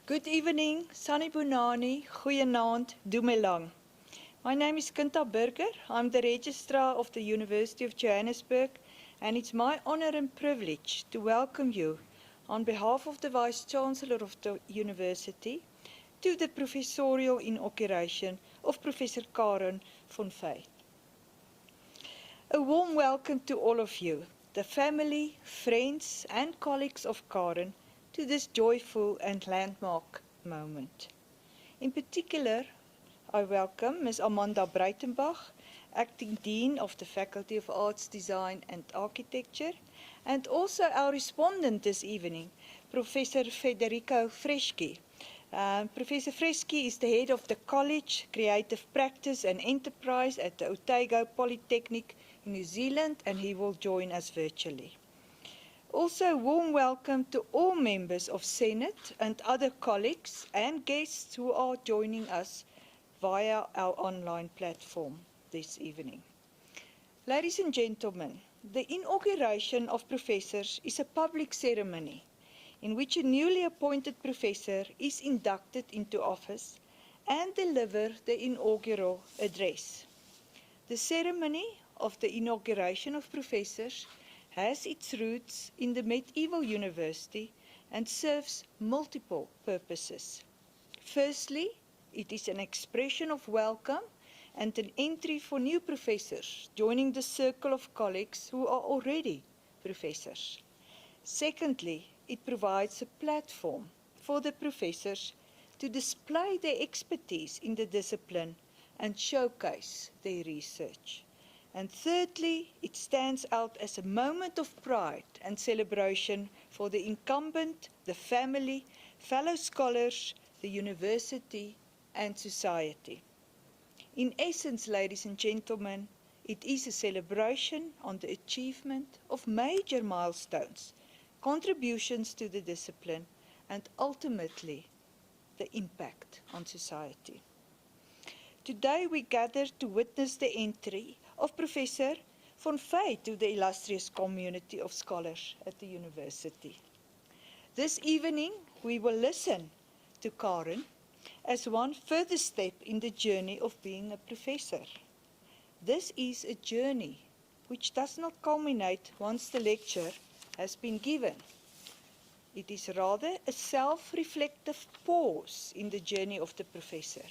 Good evening, Sanibonani, goeienaand, Dumelang. My name is Kinta Burger. I'm the Registrar of the University of Johannesburg, and it's my honor and privilege to welcome you on behalf of the Vice-Chancellor of the University to the Professorial Inauguration of Professor Karen von Vey. A warm welcome to all of you, the family, friends and colleagues of Karen, to this joyful and landmark moment. In particular, I welcome Ms. Amanda Breitenbach, Acting Dean of the Faculty of Arts, Design and Architecture, and also our respondent this evening, Professor Federico Freschi. Professor Freschi is the head of the College, Creative Practice and Enterprise at the Otago Polytechnic in New Zealand, and he will join us virtually. Also, a warm welcome to all members of Senate and other colleagues and guests who are joining us via our online platform this evening. Ladies and gentlemen, the inauguration of professors is a public ceremony in which a newly appointed professor is inducted into office and deliver the inaugural address. The ceremony of the inauguration of professors has its roots in the medieval university and serves multiple purposes. Firstly, it is an expression of welcome and an entry for new professors joining the circle of colleagues who are already professors. Secondly, it provides a platform for the professors to display their expertise in the discipline and showcase their research. And thirdly, it stands out as a moment of pride and celebration for the incumbent, the family, fellow scholars, the university, and society. In essence, ladies and gentlemen, it is a celebration on the achievement of major milestones, contributions to the discipline, and ultimately, the impact on society. Today, we gather to witness the entry of Professor von Vey to the illustrious community of scholars at the university. This evening, we will listen to Karen as one further step in the journey of being a professor. This is a journey which does not culminate once the lecture has been given. It is rather a self-reflective pause in the journey of the professor,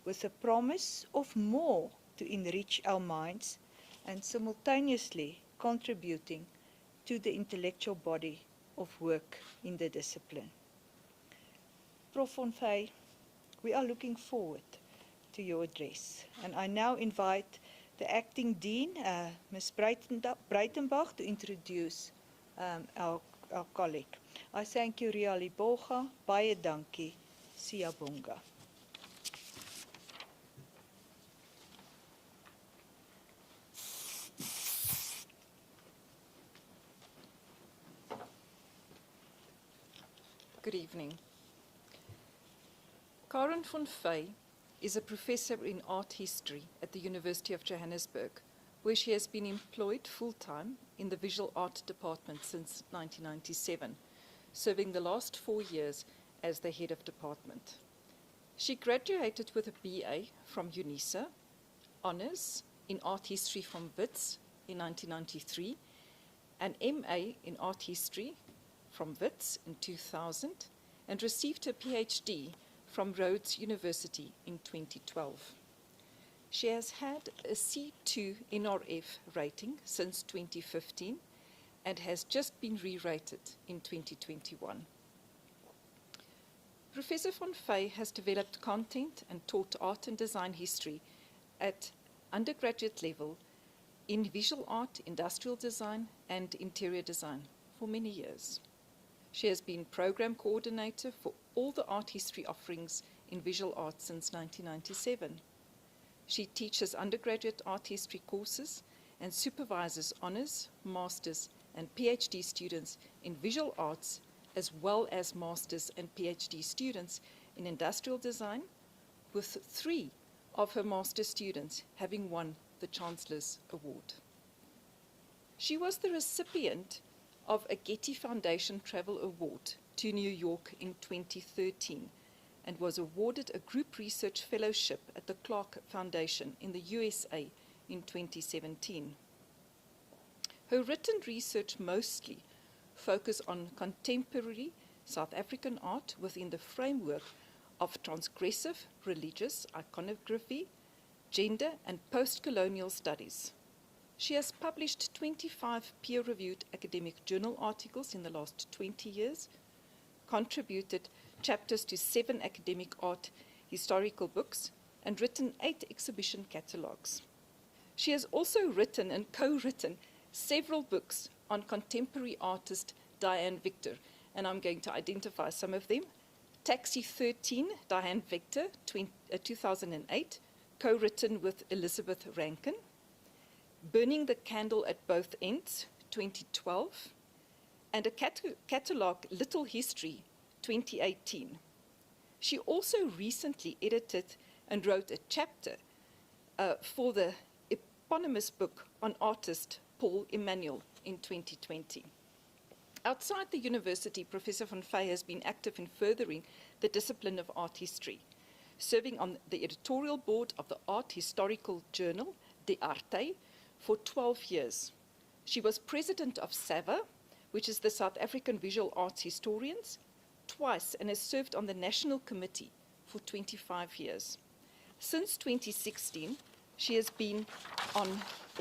with a promise of more to enrich our minds and simultaneously contributing to the intellectual body of work in the discipline. Prof von Vey, we are looking forward to your address, and I now invite the Acting Dean, Ms. Breitenbach, to introduce our colleague. I thank you, Ria Liboga, baie dankie, Siyabonga. Good evening. Karen von Vey is a professor in art history at the University of Johannesburg, where she has been employed full-time in the visual art department since 1997, serving the last 4 years as the head of department. She graduated with a BA from UNISA, honours in art history from WITS in 1993, an MA in art history from WITS in 2000, and received her PhD from Rhodes University in 2012. She has had a C2 NRF rating since 2015 and has just been re-rated in 2021. Professor von Vey has developed content and taught art and design history at undergraduate level in visual art, industrial design, and interior design for many years. She has been program coordinator for all the art history offerings in visual arts since 1997. She teaches undergraduate art history courses and supervises honours, masters, and PhD students in visual arts, as well as masters and PhD students in industrial design, with 3 of her master students having won the Chancellor's Award. She was the recipient of a Getty Foundation Travel Award to New York in 2013 and was awarded a group research fellowship at the Clark Foundation in the USA in 2017. Her written research mostly focused on contemporary South African art within the framework of transgressive religious iconography, gender and post-colonial studies. She has published 25 peer-reviewed academic journal articles in the last 20 years, contributed chapters to 7 academic art historical books, and written 8 exhibition catalogues. She has also written and co-written several books on contemporary artist Diane Victor, and I'm going to identify some of them. Taxi 13, Diane Victor, 2008, co-written with Elizabeth Rankin. Burning the Candle at Both Ends, 2012. And a catalogue, Little History, 2018. She also recently edited and wrote a chapter for the eponymous book on artist Paul Emanuel in 2020. Outside the university, Professor van Fey has been active in furthering the discipline of art history, serving on the editorial board of the art historical journal, De Arte, for 12 years. She was president of SAVA, which is the South African Visual Arts Historians, twice, and has served on the national committee for 25 years. Since 2016, she has been on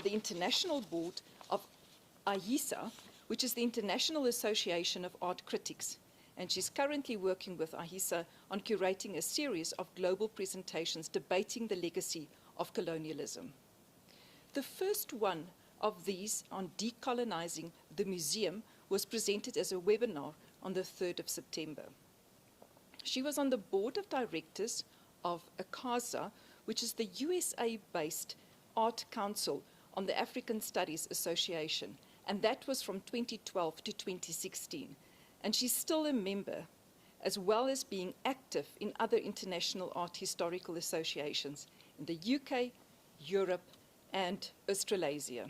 the international board of AISA, which is the International Association of Art Critics, and she's currently working with AISA on curating a series of global presentations debating the legacy of colonialism. The first one of these on decolonizing the museum was presented as a webinar on the 3rd of September. She was on the board of directors of ACASA, which is the USA-based art council on the African Studies Association, and that was from 2012 to 2016. And she's still a member, as well as being active in other international art historical associations in the UK, Europe, and Australasia.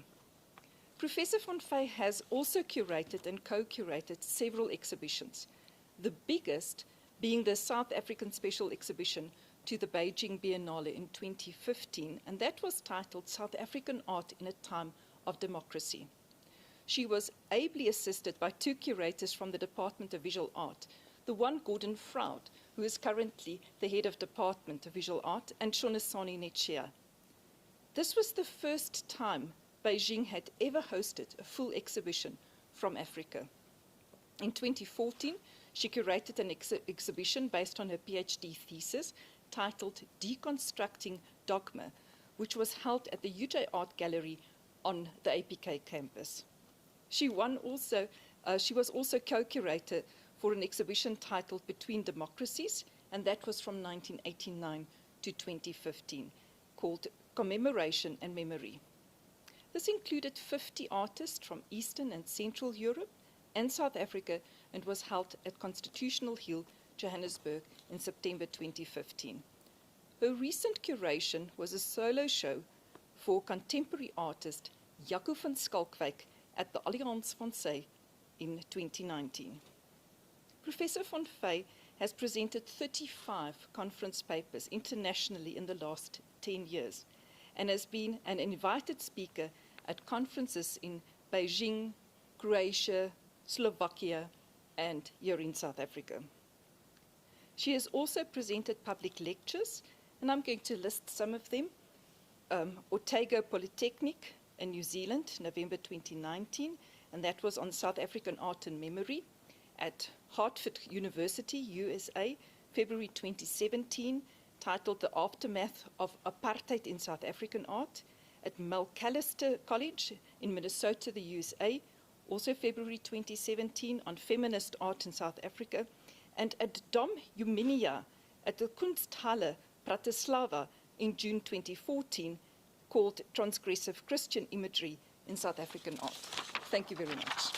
Professor van Fey has also curated and co-curated several exhibitions, the biggest being the South African Special Exhibition to the Beijing Biennale in 2015, and that was titled South African Art in a Time of Democracy. She was ably assisted by 2 curators from the Department of Visual Art, the one Gordon Froud, who is currently the head of Department of Visual Art, and Shonesani Netshea. This was the first time Beijing had ever hosted a full exhibition from Africa. In 2014, she curated an exhibition based on her PhD thesis titled Deconstructing Dogma, which was held at the UJ Art Gallery on the APK campus. She was also co-curator for an exhibition titled Between Democracies, and that was from 1989 to 2015, called Commemoration and Memory. This included 50 artists from Eastern and Central Europe and South Africa, and was held at Constitutional Hill, Johannesburg in September 2015. Her recent curation was a solo show for contemporary artist Jaco van Schalkwyk at the Allianz Française in 2019. Professor van Fey has presented 35 conference papers internationally in the last 10 years and has been an invited speaker at conferences in Beijing, Croatia, Slovakia, and here in South Africa. She has also presented public lectures, and I'm going to list some of them. Otago Polytechnic in New Zealand, November 2019, and that was on South African art and memory. At Hartford University, USA, February 2017, titled The Aftermath of Apartheid in South African Art. At Macalester College in Minnesota, the USA, also February 2017, on feminist art in South Africa. And at Dom Eumenia at the Kunsthalle Bratislava in June 2014, called Transgressive Christian Imagery in South African Art. Thank you very much.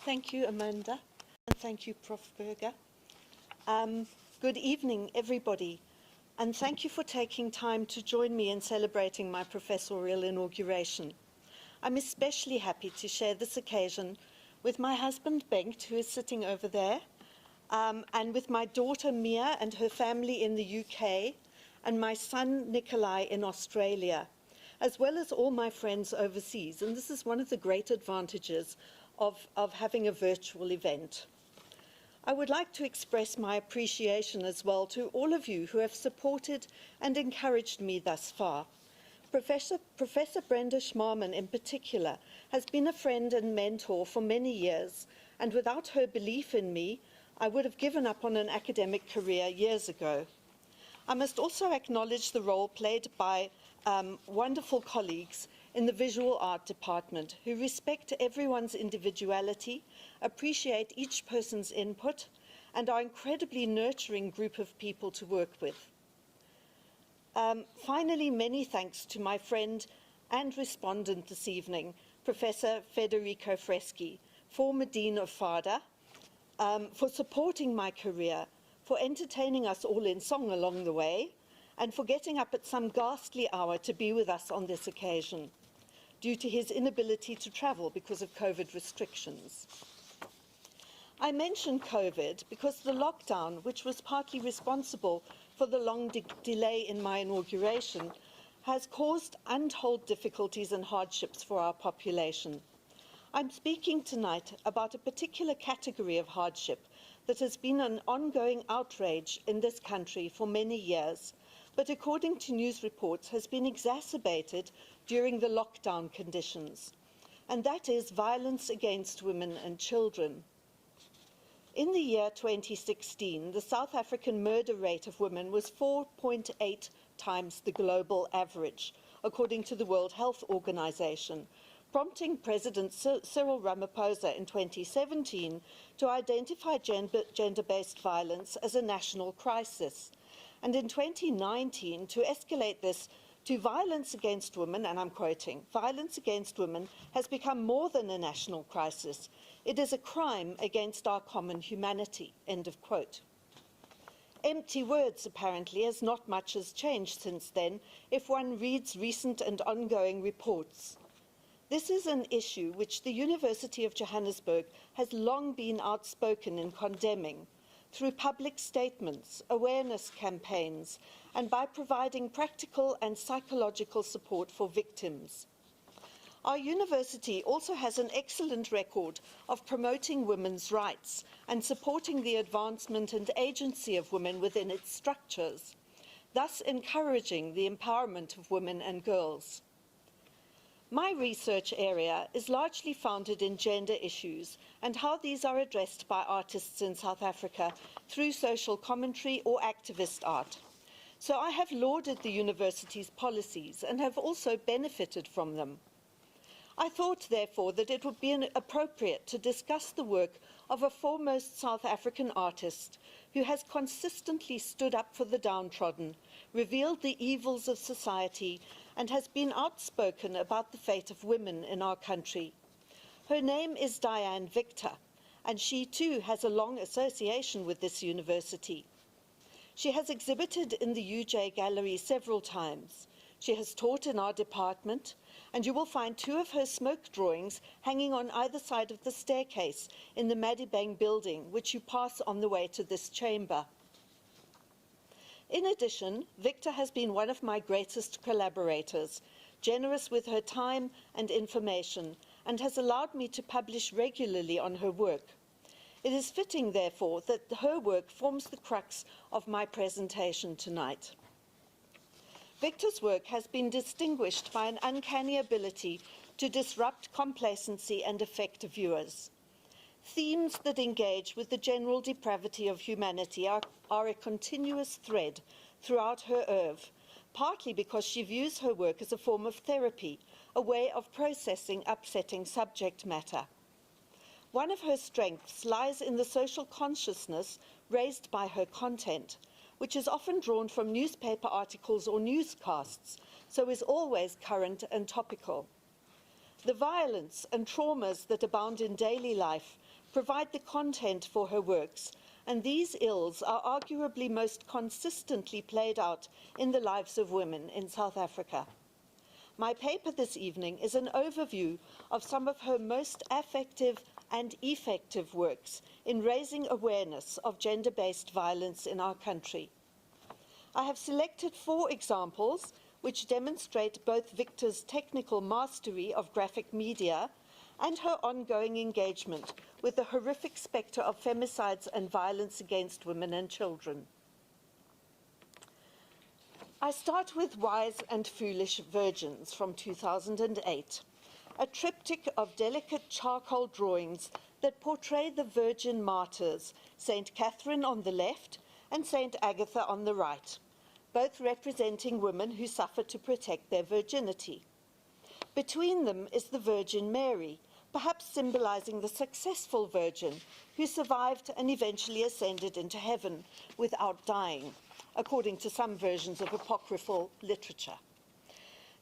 Thank you, Amanda, and thank you, Prof. Burger. Good evening, everybody, and thank you for taking time to join me in celebrating my professorial inauguration. I'm especially happy to share this occasion with my husband, Bengt, who is sitting over there, and with my daughter, Mia, and her family in the UK, and my son, Nikolai, in Australia, as well as all my friends overseas. And this is one of the great advantages of having a virtual event. I would like to express my appreciation as well to all of you who have supported and encouraged me thus far. Professor Brenda Schmarman in particular has been a friend and mentor for many years, and without her belief in me, I would have given up on an academic career years ago. I must also acknowledge the role played by wonderful colleagues in the visual art department who respect everyone's individuality, appreciate each person's input, and are an incredibly nurturing group of people to work with. Finally, many thanks to my friend and respondent this evening, Professor Federico Freschi, former Dean of FADA, for supporting my career, for entertaining us all in song along the way, and for getting up at some ghastly hour to be with us on this occasion, due to his inability to travel because of COVID restrictions. I mention COVID because the lockdown, which was partly responsible for the long delay in my inauguration, has caused untold difficulties and hardships for our population. I'm speaking tonight about a particular category of hardship that has been an ongoing outrage in this country for many years, but according to news reports has been exacerbated during the lockdown conditions, and that is violence against women and children. In the year 2016, the South African murder rate of women was 4.8 times the global average, according to the World Health Organization, prompting President Cyril Ramaphosa in 2017 to identify gender-based violence as a national crisis, and in 2019 to escalate this to violence against women, and I'm quoting, "Violence against women has become more than a national crisis. It is a crime against our common humanity," end of quote. Empty words, apparently, as not much has changed since then if one reads recent and ongoing reports. This is an issue which the University of Johannesburg has long been outspoken in condemning, through public statements, awareness campaigns, and by providing practical and psychological support for victims. Our university also has an excellent record of promoting women's rights and supporting the advancement and agency of women within its structures, thus encouraging the empowerment of women and girls. My research area is largely founded in gender issues and how these are addressed by artists in South Africa through social commentary or activist art. So I have lauded the university's policies and have also benefited from them. I thought, therefore, that it would be appropriate to discuss the work of a foremost South African artist who has consistently stood up for the downtrodden, revealed the evils of society, and has been outspoken about the fate of women in our country. Her name is Diane Victor, and she too has a long association with this university. She has exhibited in the UJ Gallery several times. She has taught in our department, and you will find two of her smoke drawings hanging on either side of the staircase in the Madibang building, which you pass on the way to this chamber. In addition, Victor has been one of my greatest collaborators, generous with her time and information, and has allowed me to publish regularly on her work. It is fitting, therefore, that her work forms the crux of my presentation tonight. Victor's work has been distinguished by an uncanny ability to disrupt complacency and affect viewers. Themes that engage with the general depravity of humanity are a continuous thread throughout her oeuvre, partly because she views her work as a form of therapy, a way of processing upsetting subject matter. One of her strengths lies in the social consciousness raised by her content, which is often drawn from newspaper articles or newscasts, so is always current and topical. The violence and traumas that abound in daily life provide the content for her works, and these ills are arguably most consistently played out in the lives of women in South Africa. My paper this evening is an overview of some of her most affective and effective works in raising awareness of gender-based violence in our country. I have selected 4 examples which demonstrate both Victor's technical mastery of graphic media and her ongoing engagement with the horrific spectre of femicides and violence against women and children. I start with Wise and Foolish Virgins from 2008, a triptych of delicate charcoal drawings that portray the virgin martyrs, St. Catherine on the left and St. Agatha on the right, both representing women who suffered to protect their virginity. Between them is the Virgin Mary, perhaps symbolizing the successful virgin who survived and eventually ascended into heaven without dying, according to some versions of apocryphal literature.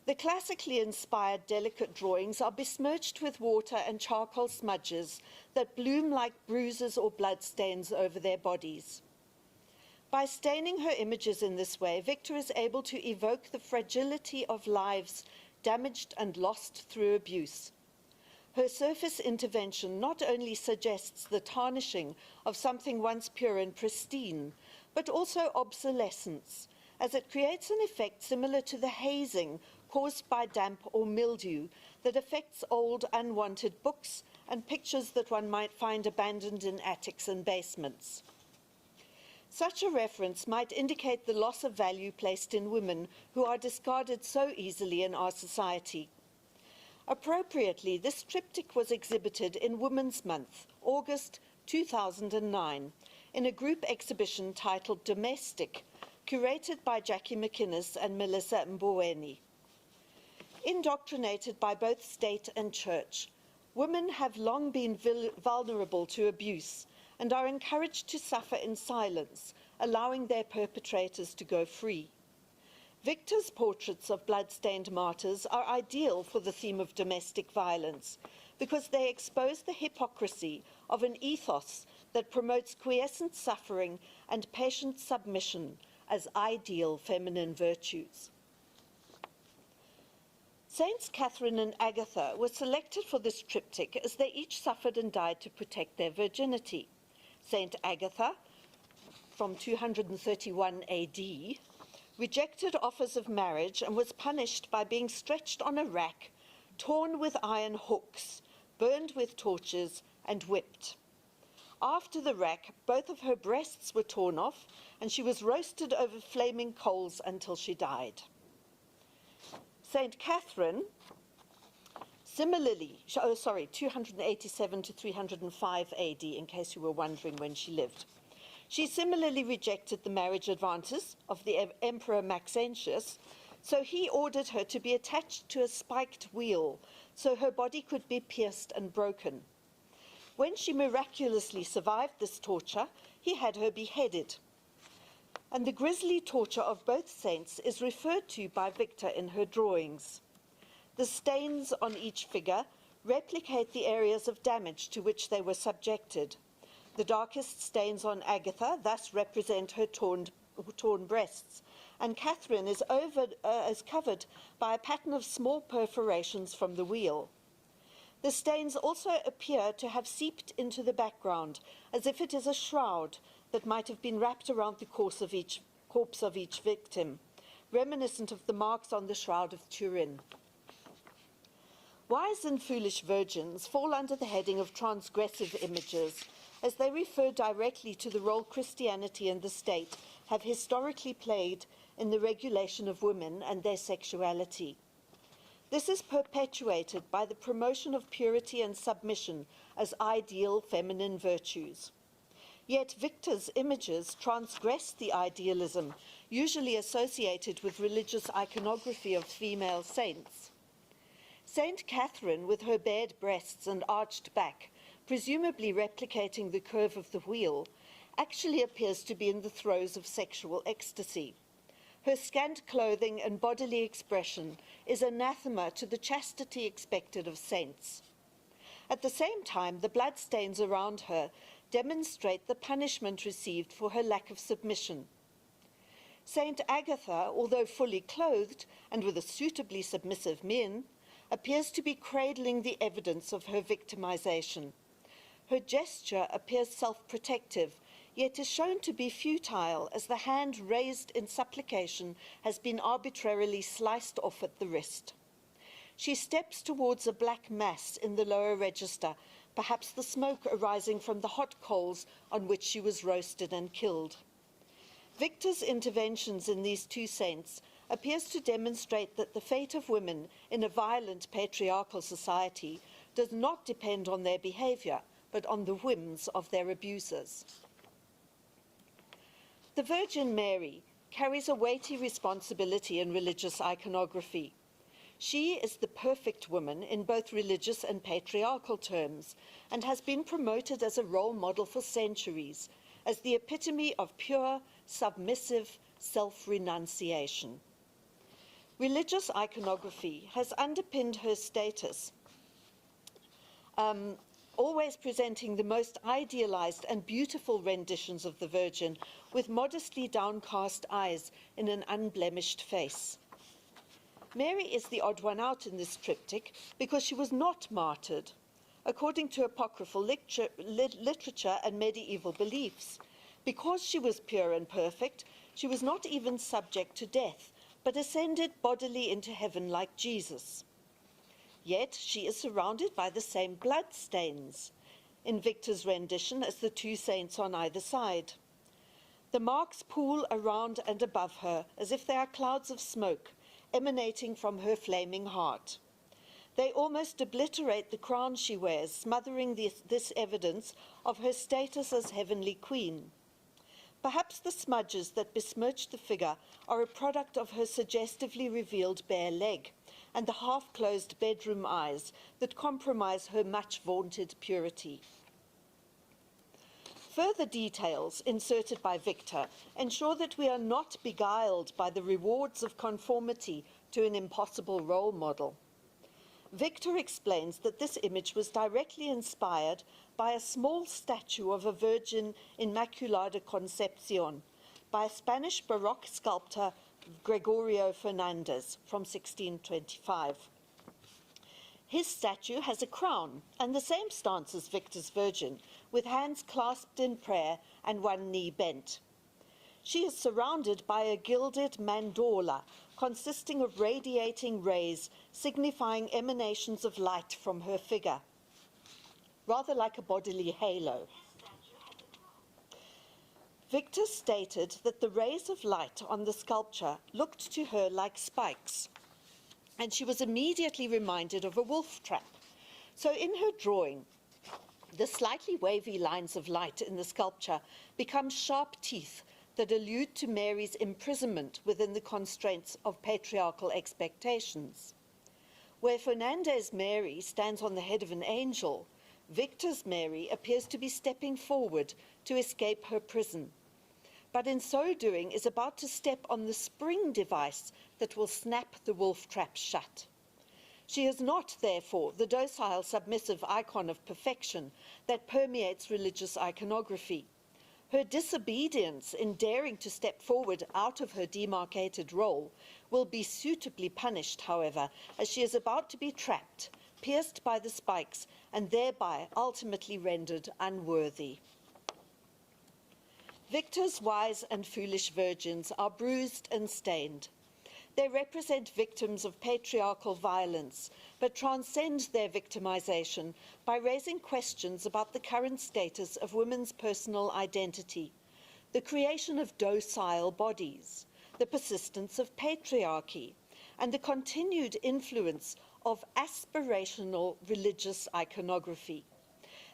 The classically inspired delicate drawings are besmirched with water and charcoal smudges that bloom like bruises or bloodstains over their bodies. By staining her images in this way, Victor is able to evoke the fragility of lives damaged and lost through abuse. Her surface intervention not only suggests the tarnishing of something once pure and pristine, but also obsolescence, as it creates an effect similar to the hazing caused by damp or mildew that affects old, unwanted books and pictures that one might find abandoned in attics and basements. Such a reference might indicate the loss of value placed in women who are discarded so easily in our society. Appropriately, this triptych was exhibited in Women's Month, August 2009, in a group exhibition titled Domestic, curated by Jackie McInnes and Melissa Mboweni. Indoctrinated by both state and church, women have long been vulnerable to abuse and are encouraged to suffer in silence, allowing their perpetrators to go free. Victor's portraits of blood-stained martyrs are ideal for the theme of domestic violence because they expose the hypocrisy of an ethos that promotes quiescent suffering and patient submission as ideal feminine virtues. Saints Catherine and Agatha were selected for this triptych as they each suffered and died to protect their virginity. Saint Agatha, from 231 AD, rejected offers of marriage and was punished by being stretched on a rack, torn with iron hooks, burned with torches, and whipped. After the rack, both of her breasts were torn off, and she was roasted over flaming coals until she died. Saint Catherine, similarly, 287 to 305 AD, in case you were wondering when she lived. She similarly rejected the marriage advances of the Emperor Maxentius, so he ordered her to be attached to a spiked wheel so her body could be pierced and broken. When she miraculously survived this torture, he had her beheaded. And the grisly torture of both saints is referred to by Victor in her drawings. The stains on each figure replicate the areas of damage to which they were subjected. The darkest stains on Agatha thus represent her torn breasts, and Catherine is covered by a pattern of small perforations from the wheel. The stains also appear to have seeped into the background, as if it is a shroud that might have been wrapped around the corpse of each victim, reminiscent of the marks on the Shroud of Turin. Wise and Foolish Virgins fall under the heading of transgressive images, as they refer directly to the role Christianity and the state have historically played in the regulation of women and their sexuality. This is perpetuated by the promotion of purity and submission as ideal feminine virtues. Yet Victor's images transgress the idealism usually associated with religious iconography of female saints. Saint Catherine, with her bared breasts and arched back, presumably replicating the curve of the wheel, actually appears to be in the throes of sexual ecstasy. Her scant clothing and bodily expression is anathema to the chastity expected of saints. At the same time, the bloodstains around her demonstrate the punishment received for her lack of submission. Saint Agatha, although fully clothed and with a suitably submissive mien, appears to be cradling the evidence of her victimization. Her gesture appears self-protective, yet is shown to be futile as the hand raised in supplication has been arbitrarily sliced off at the wrist. She steps towards a black mass in the lower register, perhaps the smoke arising from the hot coals on which she was roasted and killed. Victor's interventions in these two saints appears to demonstrate that the fate of women in a violent patriarchal society does not depend on their behavior, but on the whims of their abusers. The Virgin Mary carries a weighty responsibility in religious iconography. She is the perfect woman in both religious and patriarchal terms, and has been promoted as a role model for centuries, as the epitome of pure, submissive self-renunciation. Religious iconography has underpinned her status, always presenting the most idealized and beautiful renditions of the Virgin with modestly downcast eyes in an unblemished face. Mary is the odd one out in this triptych because she was not martyred. According to apocryphal literature and medieval beliefs, because she was pure and perfect, she was not even subject to death, but ascended bodily into heaven like Jesus. Yet she is surrounded by the same blood stains in Victor's rendition as the two saints on either side. The marks pool around and above her as if they are clouds of smoke emanating from her flaming heart. They almost obliterate the crown she wears, smothering this evidence of her status as heavenly queen. Perhaps the smudges that besmirch the figure are a product of her suggestively revealed bare leg and the half-closed bedroom eyes that compromise her much-vaunted purity. Further details inserted by Victor ensure that we are not beguiled by the rewards of conformity to an impossible role model. Victor explains that this image was directly inspired by a small statue of a Virgin Immaculada Concepcion by a Spanish Baroque sculptor Gregorio Fernandez from 1625. His statue has a crown and the same stance as Victor's Virgin, with hands clasped in prayer and one knee bent. She is surrounded by a gilded mandola consisting of radiating rays signifying emanations of light from her figure, rather like a bodily halo. Victor stated that the rays of light on the sculpture looked to her like spikes, and she was immediately reminded of a wolf trap. So in her drawing, the slightly wavy lines of light in the sculpture become sharp teeth that allude to Mary's imprisonment within the constraints of patriarchal expectations. Where Fernandez's Mary stands on the head of an angel, Victor's Mary appears to be stepping forward to escape her prison, but in so doing is about to step on the spring device that will snap the wolf trap shut. She is not, therefore, the docile, submissive icon of perfection that permeates religious iconography. Her disobedience in daring to step forward out of her demarcated role will be suitably punished, however, as she is about to be trapped, pierced by the spikes, and thereby ultimately rendered unworthy. Victor's wise and foolish virgins are bruised and stained. They represent victims of patriarchal violence, but transcend their victimization by raising questions about the current status of women's personal identity, the creation of docile bodies, the persistence of patriarchy, and the continued influence of aspirational religious iconography.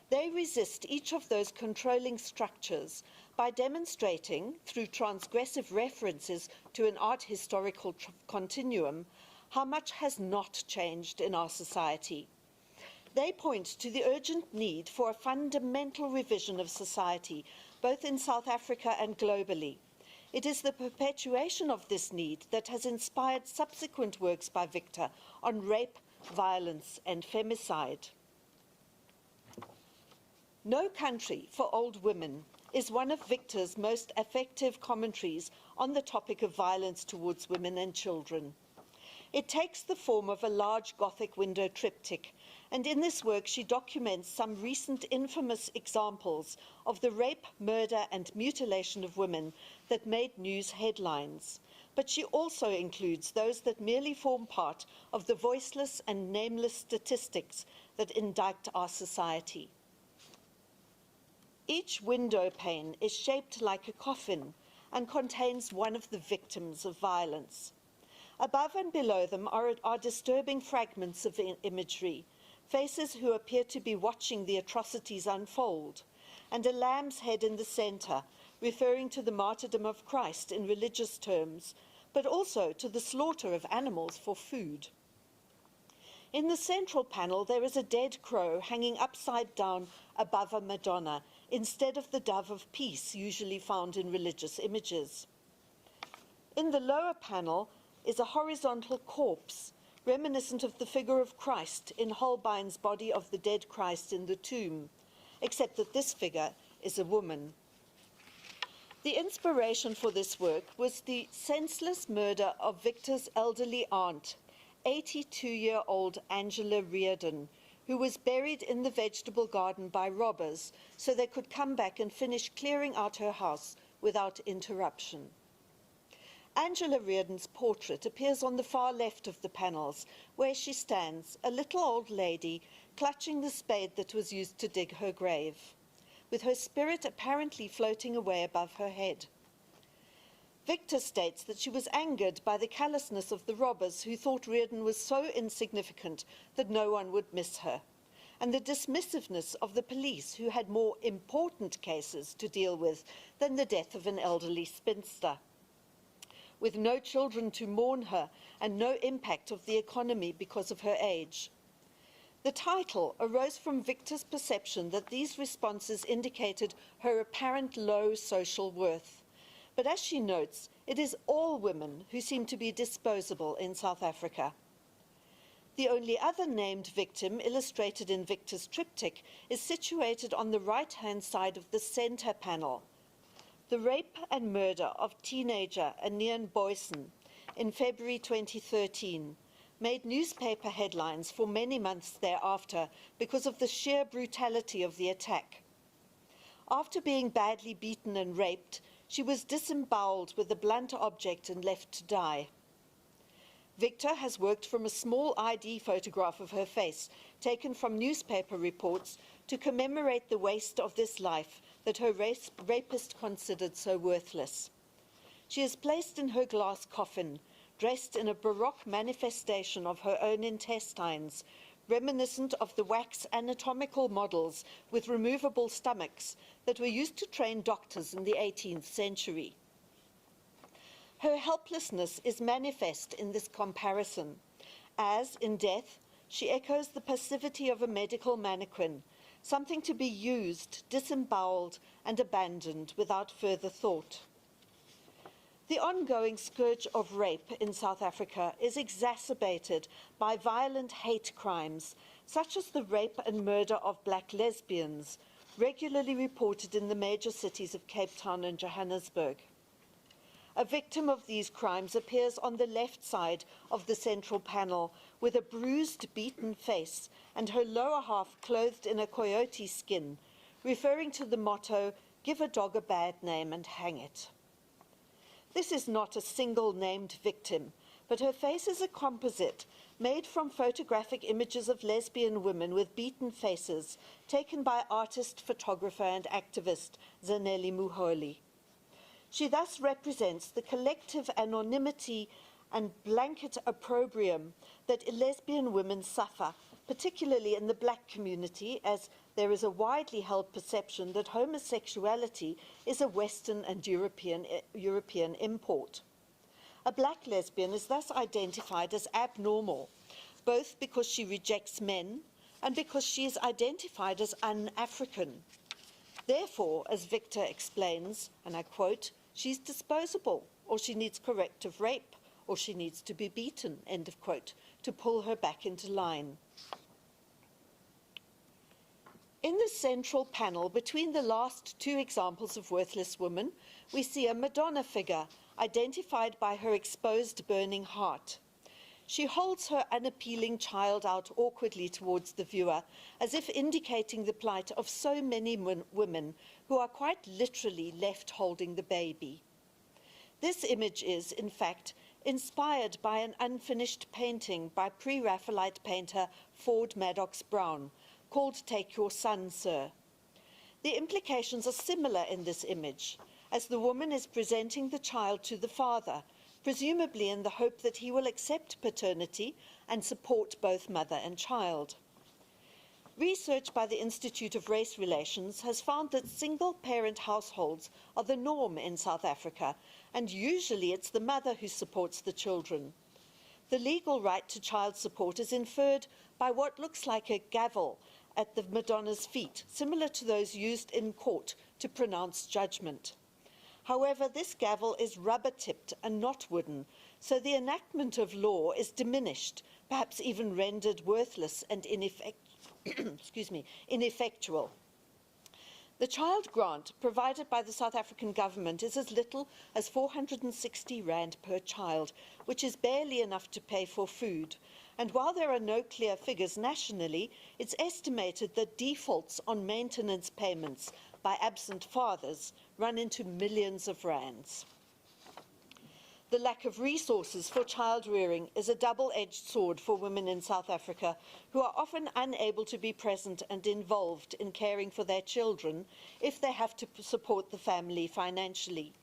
They resist each of those controlling structures by demonstrating, through transgressive references to an art historical continuum, how much has not changed in our society. They point to the urgent need for a fundamental revision of society, both in South Africa and globally. It is the perpetuation of this need that has inspired subsequent works by Victor on rape, violence, and femicide. No Country for Old Women is one of Victor's most effective commentaries on the topic of violence towards women and children. It takes the form of a large Gothic window triptych, and in this work she documents some recent infamous examples of the rape, murder and mutilation of women that made news headlines. But she also includes those that merely form part of the voiceless and nameless statistics that indict our society. Each window pane is shaped like a coffin and contains one of the victims of violence. Above and below them are disturbing fragments of imagery, faces who appear to be watching the atrocities unfold, and a lamb's head in the center, referring to the martyrdom of Christ in religious terms, but also to the slaughter of animals for food. In the central panel, there is a dead crow hanging upside down above a Madonna, instead of the dove of peace usually found in religious images. In the lower panel is a horizontal corpse, reminiscent of the figure of Christ in Holbein's Body of the Dead Christ in the Tomb, except that this figure is a woman. The inspiration for this work was the senseless murder of Victor's elderly aunt, 82-year-old Angela Reardon, who was buried in the vegetable garden by robbers so they could come back and finish clearing out her house without interruption. Angela Reardon's portrait appears on the far left of the panels, where she stands, a little old lady, clutching the spade that was used to dig her grave, with her spirit apparently floating away above her head. Victor states that she was angered by the callousness of the robbers who thought Reardon was so insignificant that no one would miss her, and the dismissiveness of the police who had more important cases to deal with than the death of an elderly spinster. With no children to mourn her and no impact of the economy because of her age. The title arose from Victor's perception that these responses indicated her apparent low social worth. But as she notes, it is all women who seem to be disposable in South Africa. The only other named victim illustrated in Victor's triptych is situated on the right-hand side of the center panel. The rape and murder of teenager Anian Boyson in February 2013 made newspaper headlines for many months thereafter because of the sheer brutality of the attack. After being badly beaten and raped, she was disemboweled with a blunt object and left to die. Victor has worked from a small ID photograph of her face, taken from newspaper reports, to commemorate the waste of this life that her rapist considered so worthless. She is placed in her glass coffin, dressed in a Baroque manifestation of her own intestines, reminiscent of the wax anatomical models with removable stomachs that were used to train doctors in the 18th century. Her helplessness is manifest in this comparison, as, in death, she echoes the passivity of a medical mannequin, something to be used, disemboweled, and abandoned without further thought. The ongoing scourge of rape in South Africa is exacerbated by violent hate crimes, such as the rape and murder of black lesbians, regularly reported in the major cities of Cape Town and Johannesburg. A victim of these crimes appears on the left side of the central panel with a bruised, beaten face and her lower half clothed in a coyote skin, referring to the motto, "Give a dog a bad name and hang it." This is not a single named victim, but her face is a composite made from photographic images of lesbian women with beaten faces, taken by artist, photographer and activist Zanele Muholi. She thus represents the collective anonymity and blanket opprobrium that lesbian women suffer, particularly in the black community, as there is a widely held perception that homosexuality is a Western and European import. A black lesbian is thus identified as abnormal, both because she rejects men and because she is identified as un-African. Therefore, as Victor explains, and I quote, "She's disposable, or she needs corrective rape, or she needs to be beaten," end of quote, to pull her back into line. In the central panel, between the last two examples of worthless women, we see a Madonna figure, identified by her exposed burning heart. She holds her unappealing child out awkwardly towards the viewer, as if indicating the plight of so many women who are quite literally left holding the baby. This image is, in fact, inspired by an unfinished painting by pre-Raphaelite painter Ford Maddox Brown, called Take Your Son, Sir. The implications are similar in this image, as the woman is presenting the child to the father, presumably in the hope that he will accept paternity and support both mother and child. Research by the Institute of Race Relations has found that single-parent households are the norm in South Africa, and usually it's the mother who supports the children. The legal right to child support is inferred by what looks like a gavel at the Madonna's feet, similar to those used in court to pronounce judgment. However, this gavel is rubber-tipped and not wooden, so the enactment of law is diminished, perhaps even rendered worthless and ineffectual. The child grant provided by the South African government is as little as 460 rand per child, which is barely enough to pay for food. And while there are no clear figures nationally, it's estimated that defaults on maintenance payments by absent fathers run into millions of rands. The lack of resources for child rearing is a double-edged sword for women in South Africa, who are often unable to be present and involved in caring for their children if they have to support the family financially.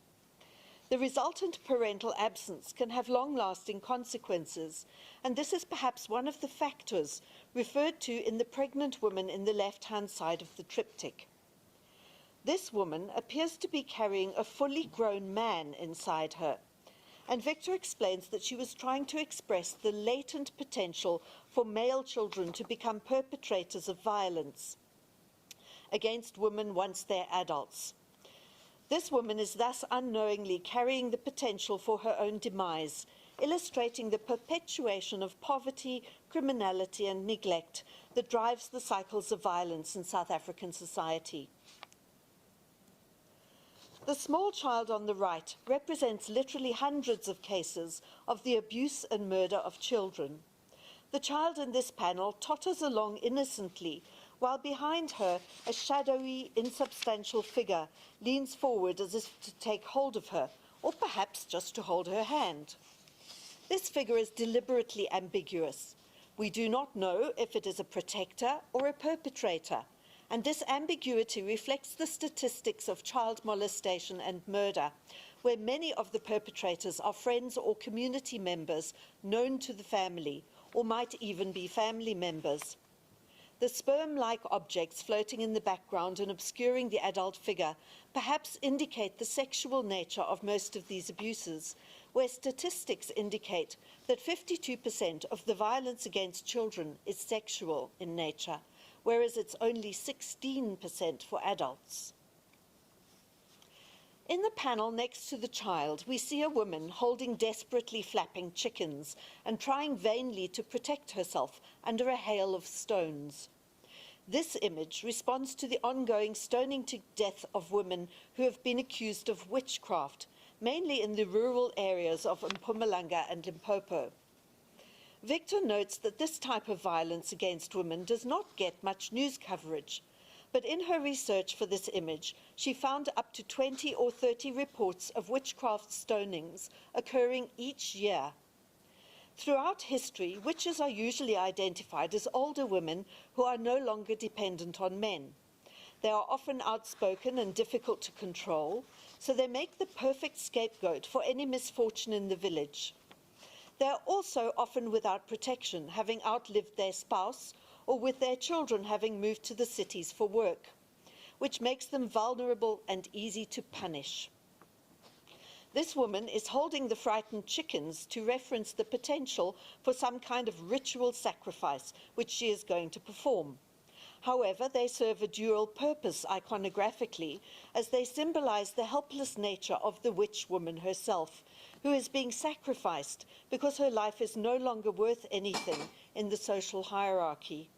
The resultant parental absence can have long-lasting consequences, and this is perhaps one of the factors referred to in the pregnant woman in the left-hand side of the triptych. This woman appears to be carrying a fully grown man inside her, and Victor explains that she was trying to express the latent potential for male children to become perpetrators of violence against women once they're adults. This woman is thus unknowingly carrying the potential for her own demise, illustrating the perpetuation of poverty, criminality, and neglect that drives the cycles of violence in South African society. The small child on the right represents literally hundreds of cases of the abuse and murder of children. The child in this panel totters along innocently, while behind her a shadowy, insubstantial figure leans forward as if to take hold of her, or perhaps just to hold her hand. This figure is deliberately ambiguous. We do not know if it is a protector or a perpetrator, and this ambiguity reflects the statistics of child molestation and murder, where many of the perpetrators are friends or community members known to the family, or might even be family members. The sperm-like objects floating in the background and obscuring the adult figure perhaps indicate the sexual nature of most of these abuses, where statistics indicate that 52% of the violence against children is sexual in nature, whereas it's only 16% for adults. In the panel next to the child, we see a woman holding desperately flapping chickens and trying vainly to protect herself under a hail of stones. This image responds to the ongoing stoning to death of women who have been accused of witchcraft, mainly in the rural areas of Mpumalanga and Limpopo. Victor notes that this type of violence against women does not get much news coverage, but in her research for this image, she found up to 20 or 30 reports of witchcraft stonings occurring each year. Throughout history, witches are usually identified as older women who are no longer dependent on men. They are often outspoken and difficult to control, so they make the perfect scapegoat for any misfortune in the village. They are also often without protection, having outlived their spouse, or with their children having moved to the cities for work, which makes them vulnerable and easy to punish. This woman is holding the frightened chickens to reference the potential for some kind of ritual sacrifice which she is going to perform. However, they serve a dual purpose iconographically, as they symbolize the helpless nature of the witch woman herself, who is being sacrificed because her life is no longer worth anything in the social hierarchy.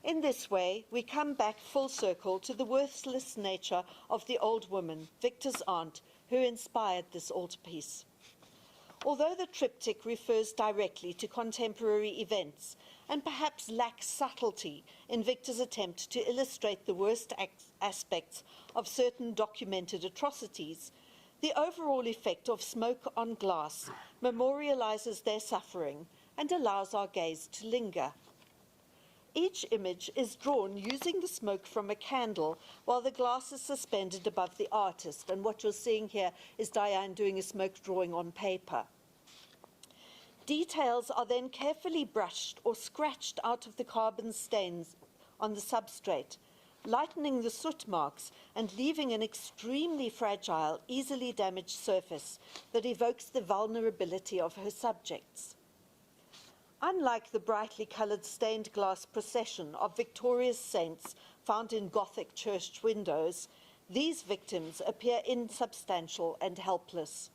In this way, we come back full circle to the worthless nature of the old woman, Victor's aunt, who inspired this altarpiece. Although the triptych refers directly to contemporary events and perhaps lacks subtlety in Victor's attempt to illustrate the worst aspects of certain documented atrocities, the overall effect of smoke on glass memorializes their suffering and allows our gaze to linger. Each image is drawn using the smoke from a candle while the glass is suspended above the artist. And what you're seeing here is Diane doing a smoke drawing on paper. Details are then carefully brushed or scratched out of the carbon stains on the substrate, lightening the soot marks and leaving an extremely fragile, easily damaged surface that evokes the vulnerability of her subjects. Unlike the brightly coloured stained glass procession of Victoria's saints found in Gothic church windows, these victims appear insubstantial and helpless.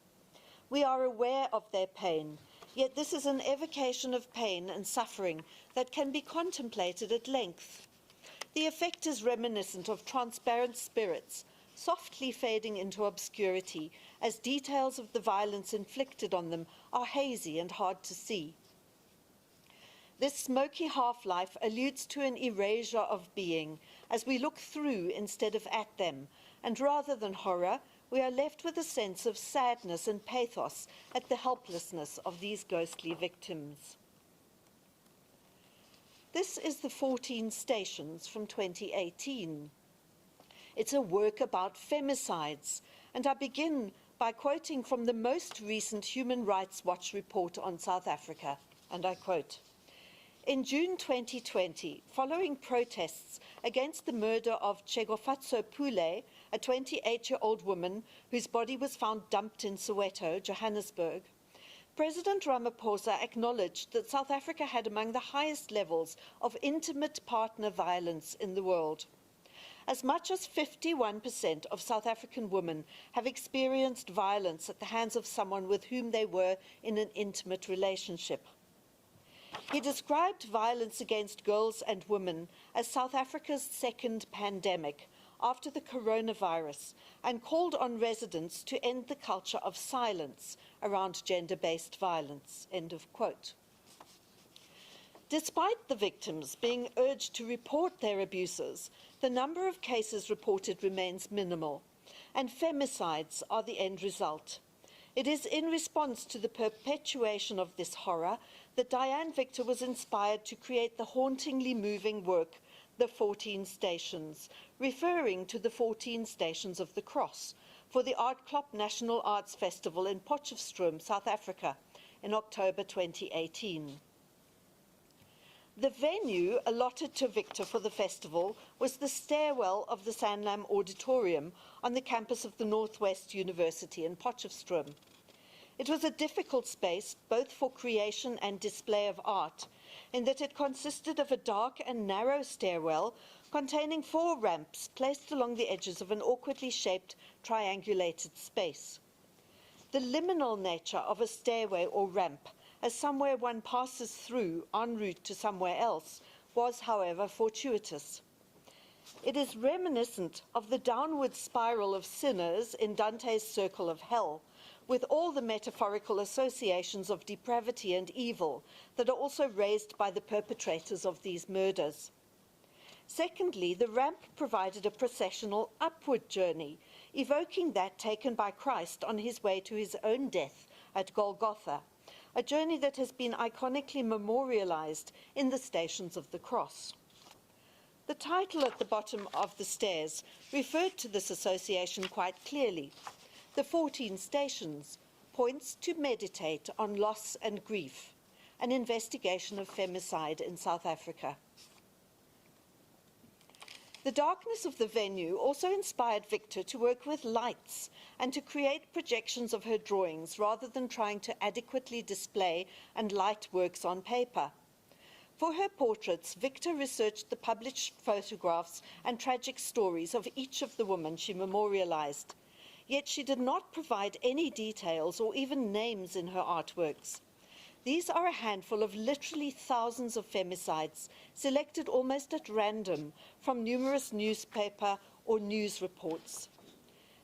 We are aware of their pain, yet this is an evocation of pain and suffering that can be contemplated at length. The effect is reminiscent of transparent spirits, softly fading into obscurity as details of the violence inflicted on them are hazy and hard to see. This smoky half-life alludes to an erasure of being as we look through instead of at them, and rather than horror, we are left with a sense of sadness and pathos at the helplessness of these ghostly victims. This is the 14 Stations from 2018. It's a work about femicides, and I begin by quoting from the most recent Human Rights Watch report on South Africa, and I quote, "In June 2020, following protests against the murder of Chegofatso Pule, a 28-year-old woman whose body was found dumped in Soweto, Johannesburg, President Ramaphosa acknowledged that South Africa had among the highest levels of intimate partner violence in the world. As much as 51% of South African women have experienced violence at the hands of someone with whom they were in an intimate relationship. He described violence against girls and women as South Africa's second pandemic after the coronavirus and called on residents to end the culture of silence around gender-based violence." End of quote. Despite the victims being urged to report their abuses, the number of cases reported remains minimal, and femicides are the end result. It is in response to the perpetuation of this horror that Diane Victor was inspired to create the hauntingly moving work, The 14 Stations, referring to the 14 Stations of the Cross, for the Aardklop National Arts Festival in Potchefstroom, South Africa, in October 2018. The venue allotted to Victor for the festival was the stairwell of the Sanlam Auditorium on the campus of the Northwest University in Potchefstroom. It was a difficult space both for creation and display of art, in that it consisted of a dark and narrow stairwell containing 4 ramps placed along the edges of an awkwardly shaped triangulated space. The liminal nature of a stairway or ramp, as somewhere one passes through en route to somewhere else, was, however, fortuitous. It is reminiscent of the downward spiral of sinners in Dante's Circle of Hell, with all the metaphorical associations of depravity and evil that are also raised by the perpetrators of these murders. Secondly, the ramp provided a processional upward journey, evoking that taken by Christ on his way to his own death at Golgotha, a journey that has been iconically memorialized in the Stations of the Cross. The title at the bottom of the stairs referred to this association quite clearly. The 14 Stations points to meditate on loss and grief, an investigation of femicide in South Africa. The darkness of the venue also inspired Victor to work with lights and to create projections of her drawings rather than trying to adequately display and light works on paper. For her portraits, Victor researched the published photographs and tragic stories of each of the women she memorialized. Yet she did not provide any details or even names in her artworks. These are a handful of literally thousands of femicides, selected almost at random from numerous newspaper or news reports.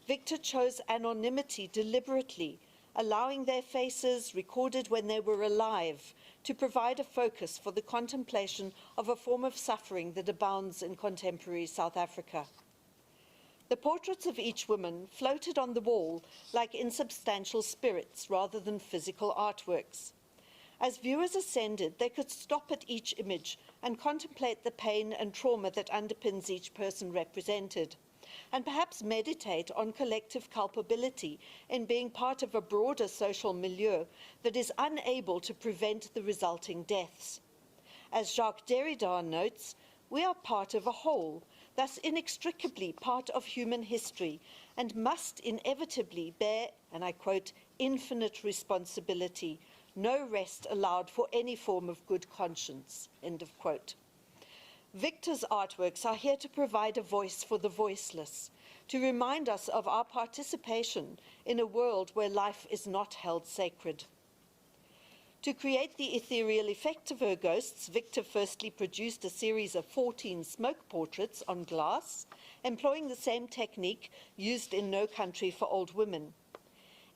Victor chose anonymity deliberately, allowing their faces, recorded when they were alive, to provide a focus for the contemplation of a form of suffering that abounds in contemporary South Africa. The portraits of each woman floated on the wall like insubstantial spirits rather than physical artworks. As viewers ascended, they could stop at each image and contemplate the pain and trauma that underpins each person represented, and perhaps meditate on collective culpability in being part of a broader social milieu that is unable to prevent the resulting deaths. As Jacques Derrida notes, we are part of a whole, thus inextricably part of human history, and must inevitably bear, and I quote, infinite responsibility, no rest allowed for any form of good conscience, end of quote. Victor's artworks are here to provide a voice for the voiceless, to remind us of our participation in a world where life is not held sacred. To create the ethereal effect of her ghosts, Victor firstly produced a series of 14 smoke portraits on glass, employing the same technique used in No Country for Old Women.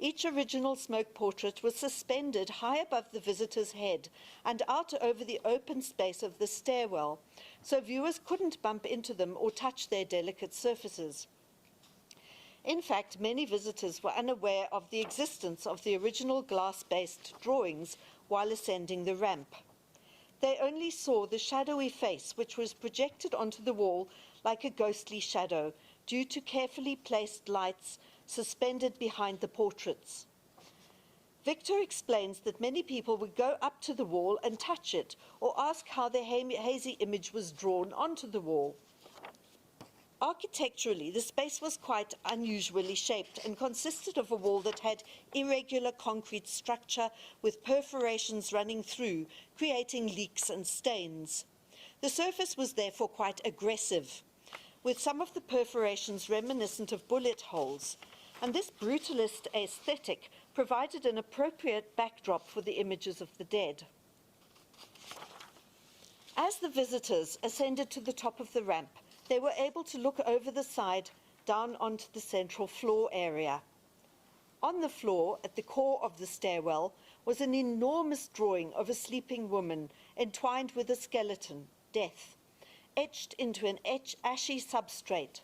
Each original smoke portrait was suspended high above the visitor's head and out over the open space of the stairwell, so viewers couldn't bump into them or touch their delicate surfaces. In fact, many visitors were unaware of the existence of the original glass-based drawings while ascending the ramp. They only saw the shadowy face, which was projected onto the wall like a ghostly shadow due to carefully placed lights suspended behind the portraits. Victor explains that many people would go up to the wall and touch it or ask how the hazy image was drawn onto the wall. Architecturally, the space was quite unusually shaped and consisted of a wall that had irregular concrete structure with perforations running through, creating leaks and stains. The surface was therefore quite aggressive, with some of the perforations reminiscent of bullet holes, and this brutalist aesthetic provided an appropriate backdrop for the images of the dead. As the visitors ascended to the top of the ramp, they were able to look over the side down onto the central floor area. On the floor, at the core of the stairwell, was an enormous drawing of a sleeping woman entwined with a skeleton, death, etched into an ashy substrate.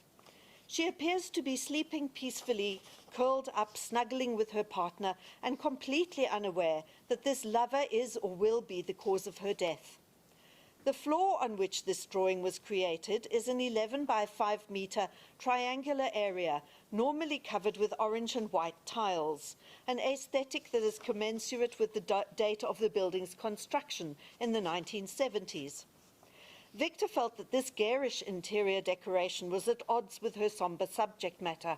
She appears to be sleeping peacefully, curled up, snuggling with her partner, and completely unaware that this lover is or will be the cause of her death. The floor on which this drawing was created is an 11 by 5 meter triangular area, normally covered with orange and white tiles, an aesthetic that is commensurate with the date of the building's construction in the 1970s. Victor felt that this garish interior decoration was at odds with her somber subject matter,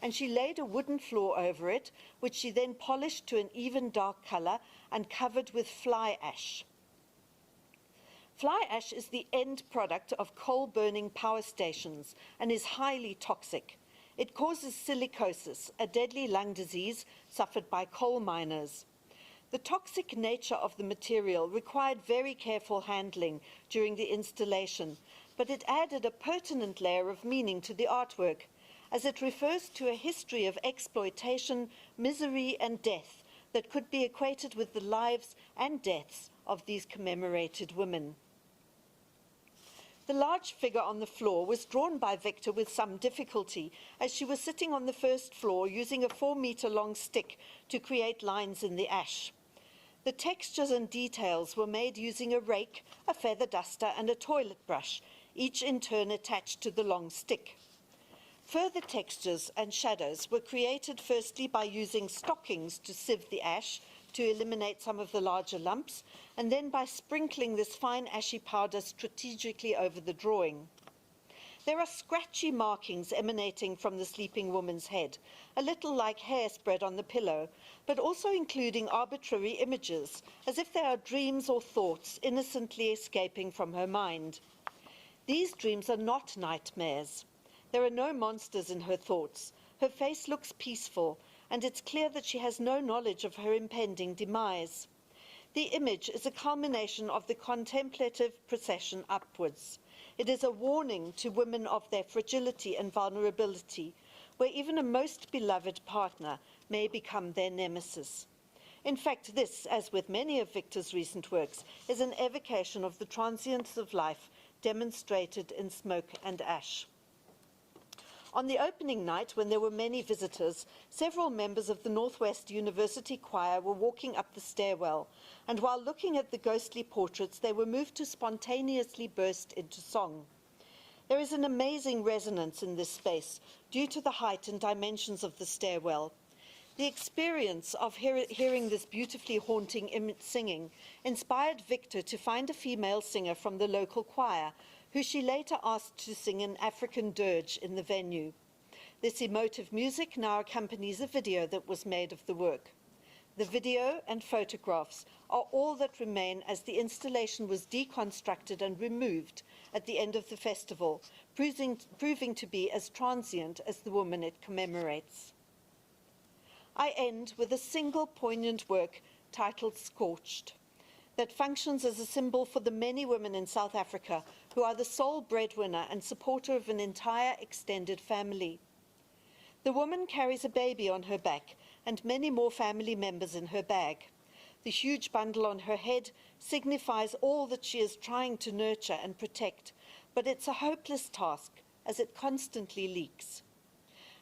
and she laid a wooden floor over it, which she then polished to an even dark color and covered with fly ash. Fly ash is the end product of coal-burning power stations and is highly toxic. It causes silicosis, a deadly lung disease suffered by coal miners. The toxic nature of the material required very careful handling during the installation, but it added a pertinent layer of meaning to the artwork, as it refers to a history of exploitation, misery, and death that could be equated with the lives and deaths of these commemorated women. The large figure on the floor was drawn by Victor with some difficulty, as she was sitting on the first floor using a 4-meter-long stick to create lines in the ash. The textures and details were made using a rake, a feather duster, and a toilet brush, each in turn attached to the long stick. Further textures and shadows were created firstly by using stockings to sieve the ash to eliminate some of the larger lumps, and then by sprinkling this fine ashy powder strategically over the drawing. There are scratchy markings emanating from the sleeping woman's head, a little like hair spread on the pillow, but also including arbitrary images, as if they are dreams or thoughts innocently escaping from her mind. These dreams are not nightmares. There are no monsters in her thoughts. Her face looks peaceful, and it's clear that she has no knowledge of her impending demise. The image is a culmination of the contemplative procession upwards. It is a warning to women of their fragility and vulnerability, where even a most beloved partner may become their nemesis. In fact, this, as with many of Victor's recent works, is an evocation of the transience of life demonstrated in Smoke and Ash. On the opening night, when there were many visitors, several members of the Northwest University Choir were walking up the stairwell, and while looking at the ghostly portraits, they were moved to spontaneously burst into song. There is an amazing resonance in this space due to the height and dimensions of the stairwell. The experience of hearing this beautifully haunting singing inspired Victor to find a female singer from the local choir, who she later asked to sing an African dirge in the venue. This emotive music now accompanies a video that was made of the work. The video and photographs are all that remain as the installation was deconstructed and removed at the end of the festival, proving to be as transient as the woman it commemorates. I end with a single poignant work titled Scorched, that functions as a symbol for the many women in South Africa who are the sole breadwinner and supporter of an entire extended family. The woman carries a baby on her back and many more family members in her bag. The huge bundle on her head signifies all that she is trying to nurture and protect, but it's a hopeless task as it constantly leaks.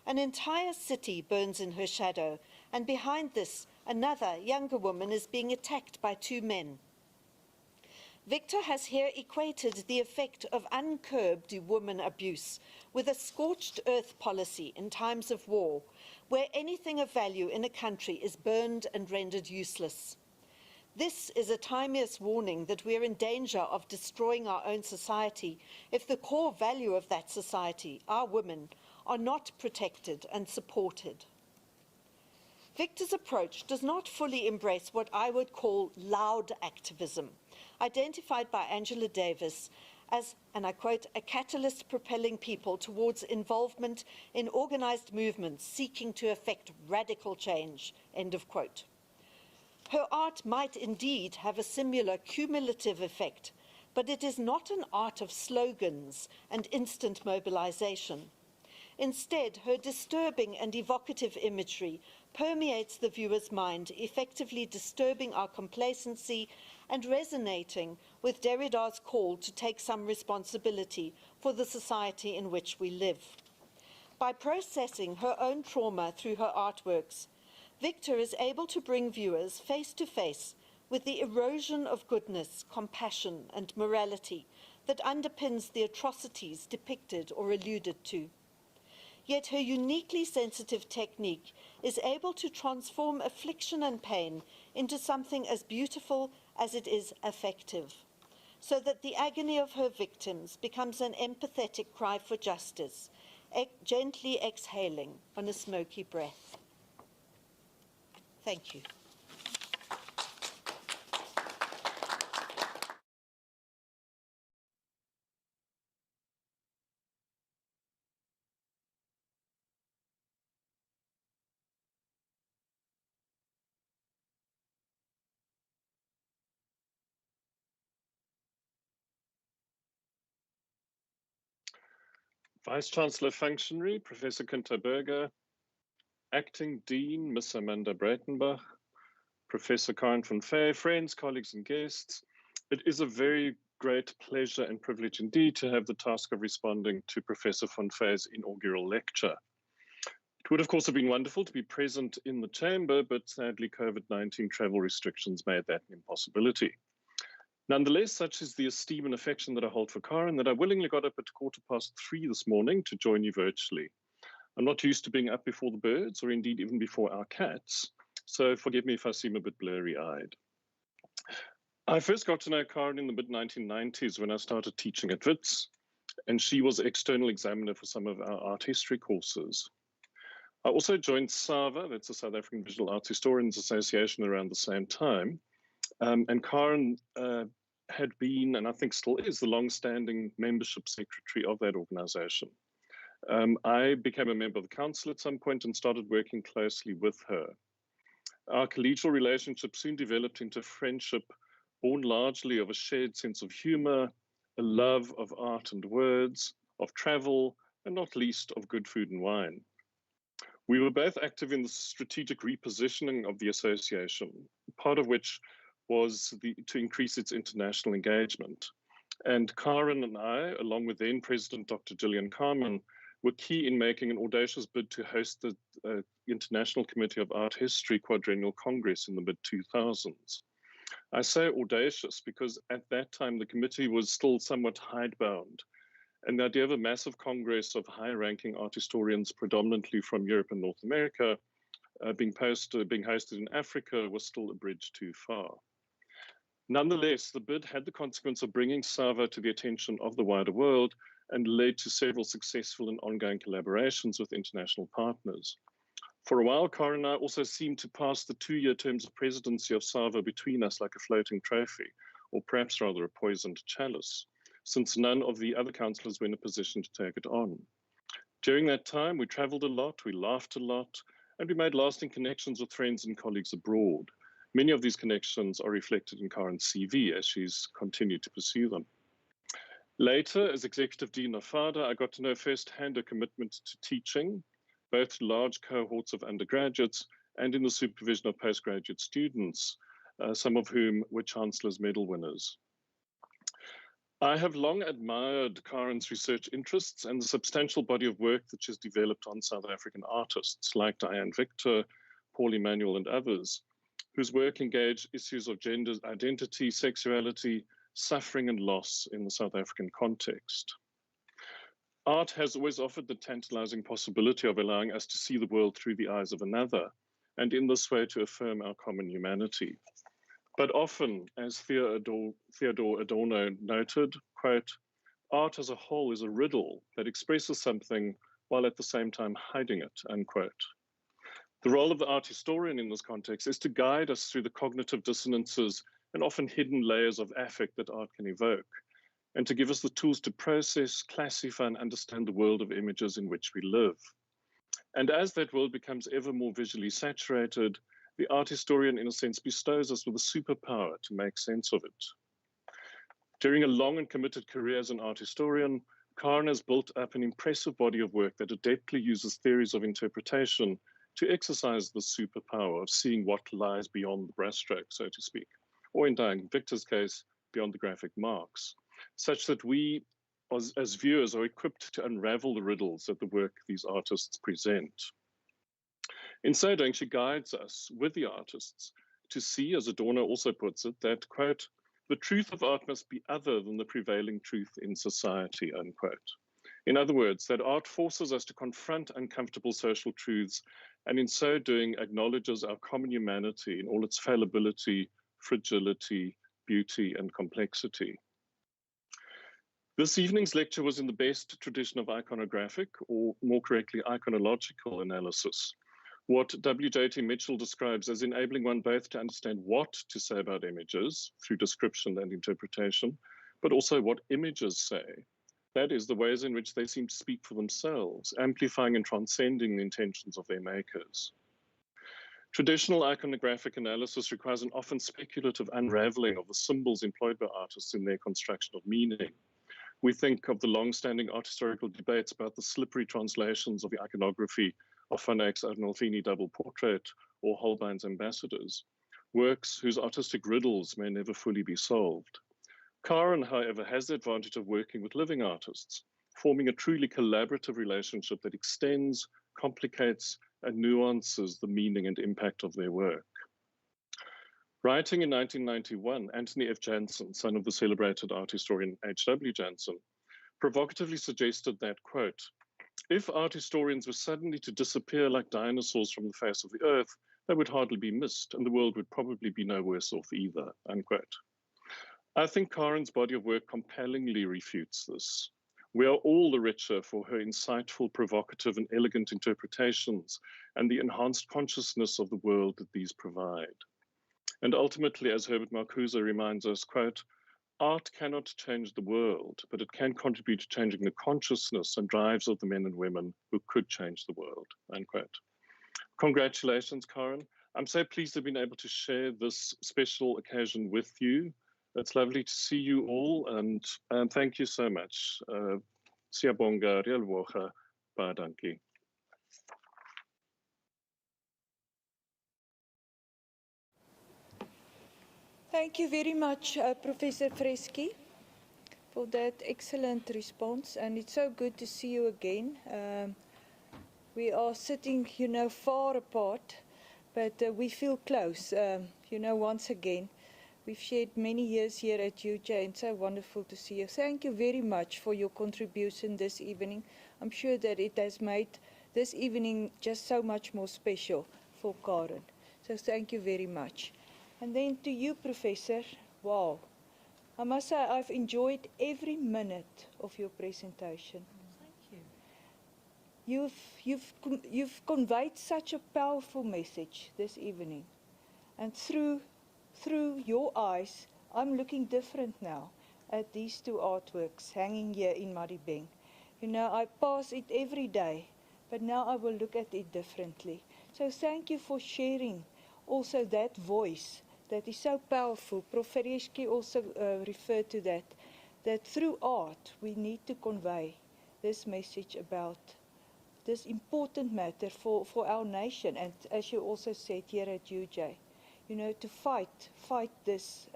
An entire city burns in her shadow, and behind this, another, younger woman is being attacked by two men. Victor has here equated the effect of uncurbed woman abuse with a scorched earth policy in times of war, where anything of value in a country is burned and rendered useless. This is a timeless warning that we are in danger of destroying our own society if the core value of that society, our women, are not protected and supported. Victor's approach does not fully embrace what I would call loud activism, identified by Angela Davis as, and I quote, a catalyst propelling people towards involvement in organized movements seeking to effect radical change, end of quote. Her art might indeed have a similar cumulative effect, but it is not an art of slogans and instant mobilization. Instead, her disturbing and evocative imagery permeates the viewer's mind, effectively disturbing our complacency and resonating with Derrida's call to take some responsibility for the society in which we live. By processing her own trauma through her artworks, Victor is able to bring viewers face to face with the erosion of goodness, compassion, and morality that underpins the atrocities depicted or alluded to. Yet her uniquely sensitive technique is able to transform affliction and pain into something as beautiful as it is effective, so that the agony of her victims becomes an empathetic cry for justice, gently exhaling on a smoky breath. Thank you. Vice-Chancellor Functionary, Professor Günter Berger, Acting Dean, Miss Amanda Breitenbach, Professor Karen von Fey, friends, colleagues, and guests. It is a very great pleasure and privilege indeed to have the task of responding to Professor von Fey's inaugural lecture. It would, of course, have been wonderful to be present in the chamber, but sadly, COVID-19 travel restrictions made that an impossibility. Nonetheless, such is the esteem and affection that I hold for Karen that I willingly got up at 3:15 this morning to join you virtually. I'm not used to being up before the birds, or indeed even before our cats, so forgive me if I seem a bit blurry-eyed. I first got to know Karen in the mid-1990s when I started teaching at WITS, and she was external examiner for some of our art history courses. I also joined SAVA, that's the South African Visual Arts Historians Association, around the same time. And Karen had been, and I think still is, the long-standing membership secretary of that organization. I became a member of the council at some point and started working closely with her. Our collegial relationship soon developed into friendship born largely of a shared sense of humor, a love of art and words, of travel, and not least of good food and wine. We were both active in the strategic repositioning of the association, part of which was to increase its international engagement. And Karen and I, along with then President Dr. Gillian Carman, were key in making an audacious bid to host the International Committee of Art History Quadrennial Congress in the mid-2000s. I say audacious because at that time the committee was still somewhat hidebound, and the idea of a massive congress of high-ranking art historians, predominantly from Europe and North America, being hosted in Africa was still a bridge too far. Nonetheless, the bid had the consequence of bringing SAVA to the attention of the wider world and led to several successful and ongoing collaborations with international partners. For a while, Karen and I also seemed to pass the 2-year terms of presidency of SAVA between us like a floating trophy, or perhaps rather a poisoned chalice, since none of the other councillors were in a position to take it on. During that time, we traveled a lot, we laughed a lot, and we made lasting connections with friends and colleagues abroad. Many of these connections are reflected in Karen's CV as she's continued to pursue them. Later, as Executive Dean of FADA, I got to know firsthand her commitment to teaching, both to large cohorts of undergraduates and in the supervision of postgraduate students, some of whom were Chancellor's Medal winners. I have long admired Karen's research interests and the substantial body of work that she's developed on South African artists like Diane Victor, Paul Emanuel, and others, whose work engaged issues of gender identity, sexuality, suffering, and loss in the South African context. Art has always offered the tantalizing possibility of allowing us to see the world through the eyes of another, and in this way to affirm our common humanity. But often, as Theodore Adorno noted, quote, art as a whole is a riddle that expresses something while at the same time hiding it, unquote. The role of the art historian in this context is to guide us through the cognitive dissonances and often hidden layers of affect that art can evoke, and to give us the tools to process, classify, and understand the world of images in which we live. And as that world becomes ever more visually saturated, the art historian, in a sense, bestows us with a superpower to make sense of it. During a long and committed career as an art historian, Karen has built up an impressive body of work that adeptly uses theories of interpretation to exercise the superpower of seeing what lies beyond the brushstroke, so to speak, or in Diane Victor's case, beyond the graphic marks, such that we, as viewers, are equipped to unravel the riddles that the work these artists present. In so doing, she guides us with the artists to see, as Adorno also puts it, that, quote, the truth of art must be other than the prevailing truth in society, unquote. In other words, that art forces us to confront uncomfortable social truths and in so doing acknowledges our common humanity in all its fallibility, fragility, beauty, and complexity. This evening's lecture was in the best tradition of iconographic, or more correctly, iconological analysis, what W.J.T. Mitchell describes as enabling one both to understand what to say about images through description and interpretation, but also what images say. That is, the ways in which they seem to speak for themselves, amplifying and transcending the intentions of their makers. Traditional iconographic analysis requires an often speculative unraveling of the symbols employed by artists in their construction of meaning. We think of the long-standing art historical debates about the slippery translations of the iconography of Van Eyck's Arnolfini double portrait or Holbein's Ambassadors, works whose artistic riddles may never fully be solved. Karen, however, has the advantage of working with living artists, forming a truly collaborative relationship that extends, complicates, and nuances the meaning and impact of their work. Writing in 1991, Anthony F. Jansen, son of the celebrated art historian H.W. Jansen, provocatively suggested that, quote, if art historians were suddenly to disappear like dinosaurs from the face of the earth, they would hardly be missed, and the world would probably be no worse off either, unquote. I think Karen's body of work compellingly refutes this. We are all the richer for her insightful, provocative, and elegant interpretations and the enhanced consciousness of the world that these provide. And ultimately, as Herbert Marcuse reminds us, quote, art cannot change the world, but it can contribute to changing the consciousness and drives of the men and women who could change the world, unquote. Congratulations, Karen. I'm so pleased to have been able to share this special occasion with you. It's lovely to see you all, and thank you so much. Siyabonga, Rialwocha, baie dankie. Thank you very much, Professor Fresky, for that excellent response. And it's so good to see you again. We are sitting, far apart, but we feel close. Once again, we've shared many years here at UJ, and so wonderful to see you. Thank you very much for your contribution this evening. I'm sure that it has made this evening just so much more special for Karen. So thank you very much. And then to you, Professor, wow. I must say I've enjoyed every minute of your presentation. Thank you. You've conveyed such a powerful message this evening. And through your eyes, I'm looking different now at these two artworks hanging here in Maribeng. I pass it every day, but now I will look at it differently. So thank you for sharing also that voice that is so powerful. Prof. Fereshki also referred to that through art we need to convey this message about this important matter for our nation, and as you also said here at UJ, to fight this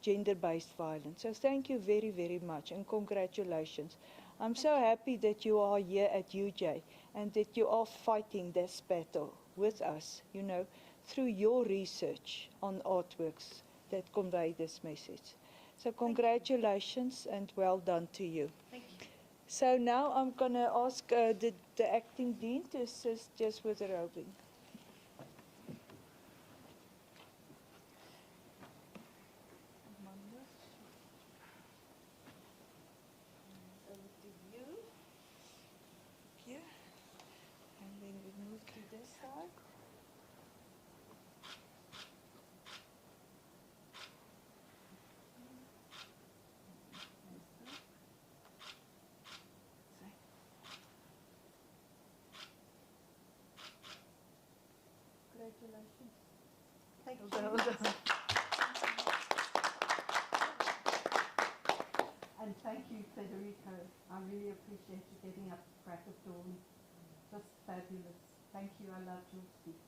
gender-based violence. So thank you very, very much, and congratulations. I'm so happy that you are here at UJ and that you are fighting this battle with us, through your research on artworks that convey this message. So congratulations and well done to you. Thank you. So now I'm going to ask the acting dean to assist just with the roving. Over to you. Here. And then we move to this side. Congratulations. Thank you. Well done. And thank you, Federico. I really appreciate you getting up at crack of dawn. Just fabulous. Thank you. I loved your speech.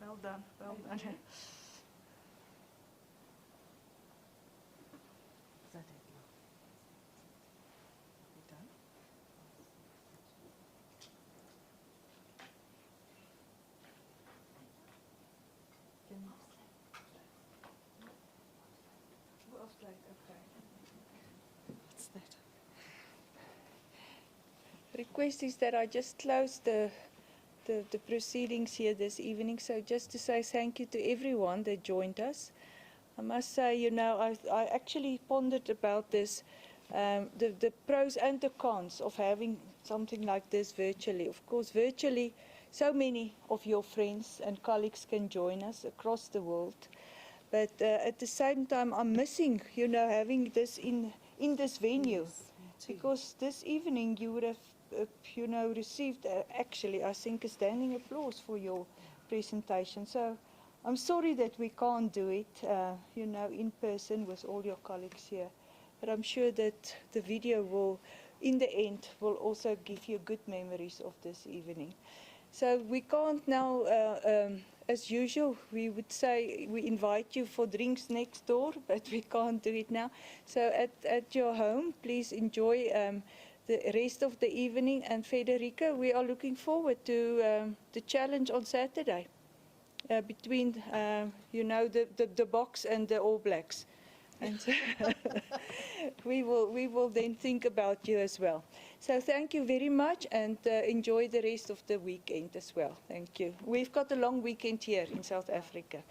Well done. Well done. Is that it? You done? Can you What's that? request is that I just close the proceedings here this evening. So just to say thank you to everyone that joined us. I must say, I actually pondered about this, the pros and the cons of having something like this virtually. Of course, virtually, so many of your friends and colleagues can join us across the world. But at the same time, I'm missing, having this in this venue. Yes, Because this evening you would have, received actually, I think, a standing applause for your presentation. So I'm sorry that we can't do it, in person with all your colleagues here. But I'm sure that the video will, in the end, will also give you good memories of this evening. So we can't now, as usual, we would say we invite you for drinks next door, but we can't do it now. So at your home, please enjoy the rest of the evening. And Federica, we are looking forward to the challenge on Saturday between, the Boks and the All Blacks. And we will then think about you as well. So thank you very much, and enjoy the rest of the weekend as well. Thank you. We've got a long weekend here in South Africa.